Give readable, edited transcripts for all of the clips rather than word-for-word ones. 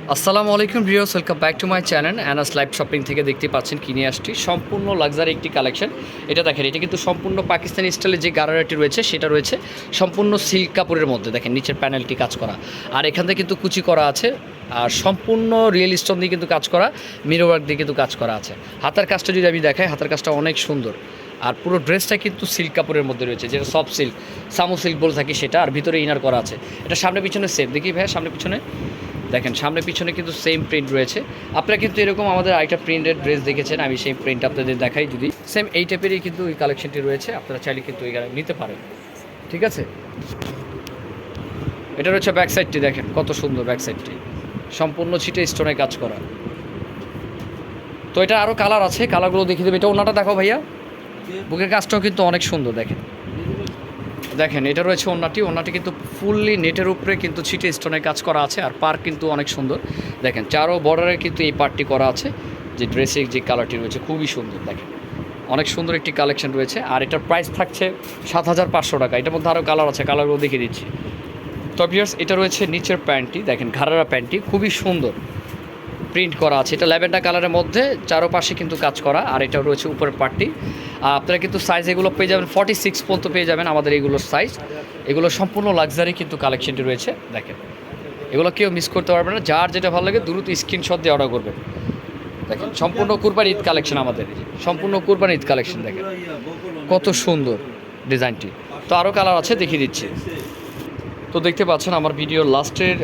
আসসালামু আলাইকুম viewers, welcome back to my channel Anas live shopping থেকে দেখতে পাচ্ছেন কিনে আসছি সম্পূর্ণ লাক্সারি একটি কালেকশন। এটা দেখেন, এটা কিন্তু সম্পূর্ণ পাকিস্তানি স্টাইলের যে গারারাটি রয়েছে সেটা রয়েছে সম্পূর্ণ সিল্ক কাপড়ের মধ্যে। দেখেন নিচের প্যানেলটি কাজ করা, আর এখান থেকে কিন্তু কুচি করা আছে, আর সম্পূর্ণ রিয়েল স্টোন দিয়ে কিন্তু কাজ করা, মিরর ওয়ার্ক দিয়ে কিন্তু কাজ করা আছে। হাতার কাজটা যদি আমি দেখাই, হাতার কাজটা অনেক সুন্দর, আর পুরো ড্রেসটা কিন্তু সিল্ক কাপড়ের মধ্যে রয়েছে, যেটা সফট সিল্ক, সামু সিল্ক বলে থাকি সেটা, আর ভিতরে ইনার করা আছে। এটা সামনে পিছনে সেম, দেখি ভাই সামনে পিছনে দেখেন, সামনে পিছনে কিন্তু সেম প্রিন্ট রয়েছে। আপনারা কিন্তু এরকম আমাদের আরেকটা প্রিন্টেড ড্রেস দেখেছেন, আমি সেই প্রিন্ট আপনাদের দেখাই। যদি সেম এই টাইপেরই কিন্তু এই কালেকশনটি রয়েছে, আপনারা চাইলে কিন্তু এই নিতে পারেন, ঠিক আছে। এটা রয়েছে ব্যাক সাইডটি, দেখেন কত সুন্দর ব্যাক সাইডটি, সম্পূর্ণ ছিটে স্টোনে কাজ করা। তো এটা আরও কালার আছে, কালারগুলো দেখিয়ে দেবে। এটা ওনাটা দেখো ভাইয়া, বুকের কাজটাও কিন্তু অনেক সুন্দর। দেখেন দেখেন এটা রয়েছে ওনাটি কিন্তু ফুললি নেটের উপরে কিন্তু ছিটে স্টোনের কাজ করা আছে, আর পার কিন্তু অনেক সুন্দর। দেখেন চারো বর্ডারে কিন্তু এই পার্টটি করা আছে, যে ড্রেসের যে কালারটি রয়েছে খুবই সুন্দর। দেখেন অনেক সুন্দর একটি কালেকশন রয়েছে, আর এটার প্রাইস থাকছে 7,500 টাকা। এটার মধ্যে আরও কালার আছে, কালারগুলো দেখিয়ে দিচ্ছি। তো ভিউয়ার্স, এটা রয়েছে নিচের প্যান্টটি, দেখেন ঘাড়ারা প্যান্টটি খুবই সুন্দর প্রিন্ট করা আছে। এটা ল্যাভেন্ডার কালারের মধ্যে চারোপাশে কিন্তু কাজ করা, আর এটা রয়েছে উপরের পার্টটি। আপনারা কিন্তু সাইজ এগুলো পেয়ে যাবেন 46 পর্যন্ত পেয়ে যাবেন আমাদের এইগুলোর সাইজ। এগুলো সম্পূর্ণ লাক্সারি কিন্তু কালেকশনটি রয়েছে। দেখেন এগুলো কেউ মিস করতে পারবে না, যার যেটা ভালো লাগে দ্রুত স্ক্রিনশট দিয়ে অর্ডার করবেন। দেখেন সম্পূর্ণ কুরবানি ঈদ কালেকশন আমাদের, সম্পূর্ণ কুরবানি ঈদ কালেকশন। দেখেন কত সুন্দর ডিজাইনটি। তো আরও কালার আছে, দেখিয়ে দিচ্ছি। তো দেখতে পাচ্ছেন আমার ভিডিওর লাস্টের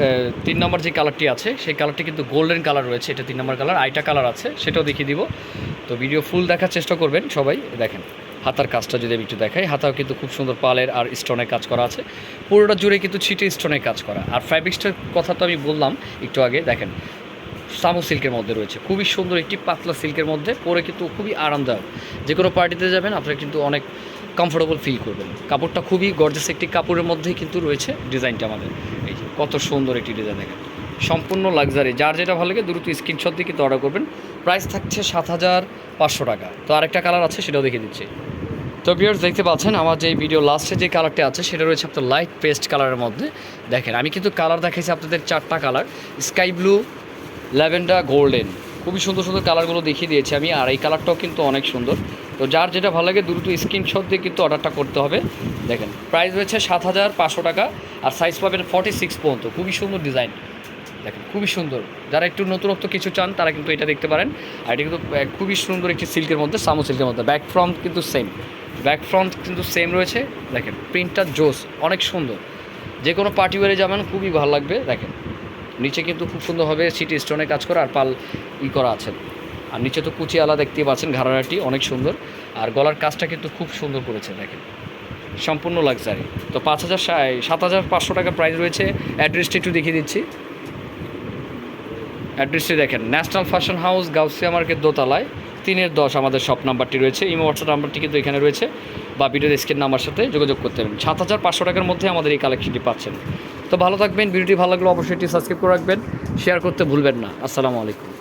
3 নম্বর যে কালারটি আছে সেই কালারটি কিন্তু গোল্ডেন কালার রয়েছে। এটা 3 নম্বর কালার, আইটা কালার আছে, সেটাও দেখিয়ে দিব। তো ভিডিও ফুল দেখার চেষ্টা করবেন সবাই। দেখেন হাতার কাজটা যদি আমি একটু দেখাই, হাতাও কিন্তু খুব সুন্দর পালের আর স্টোনের কাজ করা আছে, পুরোটা জুড়ে কিন্তু ছিটে স্টোনের কাজ করা। আর ফ্যাব্রিক্সটার কথা তো আমি বললাম একটু আগে। দেখেন সামু সিল্কের মধ্যে রয়েছে, খুবই সুন্দর একটি পাতলা সিল্কের মধ্যে, পরে কিন্তু খুবই আরামদায়ক। যে কোনো পার্টিতে যাবেন আপনারা কিন্তু অনেক কমফোর্টেবল ফিল করবেন। কাপড়টা খুবই গর্জাস একটি কাপড়ের মধ্যেই কিন্তু রয়েছে ডিজাইনটা আমাদের। এই যে কত সুন্দর একটি ডিজাইন, দেখেন সম্পূর্ণ লাক্সারি। যার যেটা ভালো লাগে দ্রুত স্ক্রিনশট দিয়ে কিন্তু অর্ডার করবেন। প্রাইস থাকছে 7,500 টাকা। তো আরেকটা কালার আছে, সেটাও দেখিয়ে দিচ্ছি। তো ভিউয়ার্স দেখতে পাচ্ছেন আমার যে ভিডিও লাস্টে যে কালারটি আছে সেটা রয়েছে আপনার লাইট পেস্ট কালারের মধ্যে। দেখেন আমি কিন্তু কালার দেখাইছি আপনাদের 4টা colour, sky blue, lavender, golden, খুবই সুন্দর সুন্দর কালারগুলো দেখিয়ে দিয়েছি আমি। আর এই কালারটাও কিন্তু অনেক সুন্দর। তো যার যেটা ভালো লাগে দ্রুত স্ক্রিনশট দিয়ে কিন্তু অর্ডারটা করতে হবে। দেখেন প্রাইস রয়েছে 7,500 টাকা, আর সাইজ পাবেন 46 পর্যন্ত। খুবই সুন্দর ডিজাইন, দেখেন খুবই সুন্দর। যারা একটু নতুনত্ব কিছু চান তারা কিন্তু এটা দেখতে পারেন। আর এটা কিন্তু খুবই সুন্দর একটি সিল্কের মধ্যে, সামু সিল্কের মধ্যে। ব্যাক ফ্রন্ট কিন্তু সেম, ব্যাক ফ্রন্ট কিন্তু সেম রয়েছে। দেখেন প্রিন্টটা জোস, অনেক সুন্দর। যে কোনো পার্টি ওয়ারে যাবেন খুবই ভালো লাগবে। দেখেন নিচে কিন্তু খুব সুন্দরভাবে সিটি স্টোনে কাজ করা, আর পাল করা আছে। আর নিচে তো কুচি আলা দেখতেই পাচ্ছেন, ঘাড়াটি অনেক সুন্দর, আর গলার কাজটা কিন্তু খুব সুন্দর করেছে। দেখেন সম্পূর্ণ লাক্সারি। তো 7,500 টাকা প্রাইস রয়েছে। অ্যাড্রেসটি একটু দেখিয়ে দিচ্ছি। অ্যাড্রেসটি দেখেন, national fashion house, Gausia market, দোতলায় 3-10 আমাদের শপ নাম্বারটি রয়েছে। ইমো হোয়াটসঅ্যাপ নাম্বারটি কিন্তু এখানে রয়েছে, বা ভিডিও স্ক্রিন নাম্বার সাথে যোগাযোগ করতে পারেন। 7,500 টাকার মধ্যে আমাদের এই কালেকশনটি পাচ্ছেন। তো ভালো থাকবেন, ভিডিওটি ভালো লাগলে অবশ্যই এটি সাবস্ক্রাইব করে রাখবেন, শেয়ার করতে ভুলবেন না। আসসালামু আলাইকুম।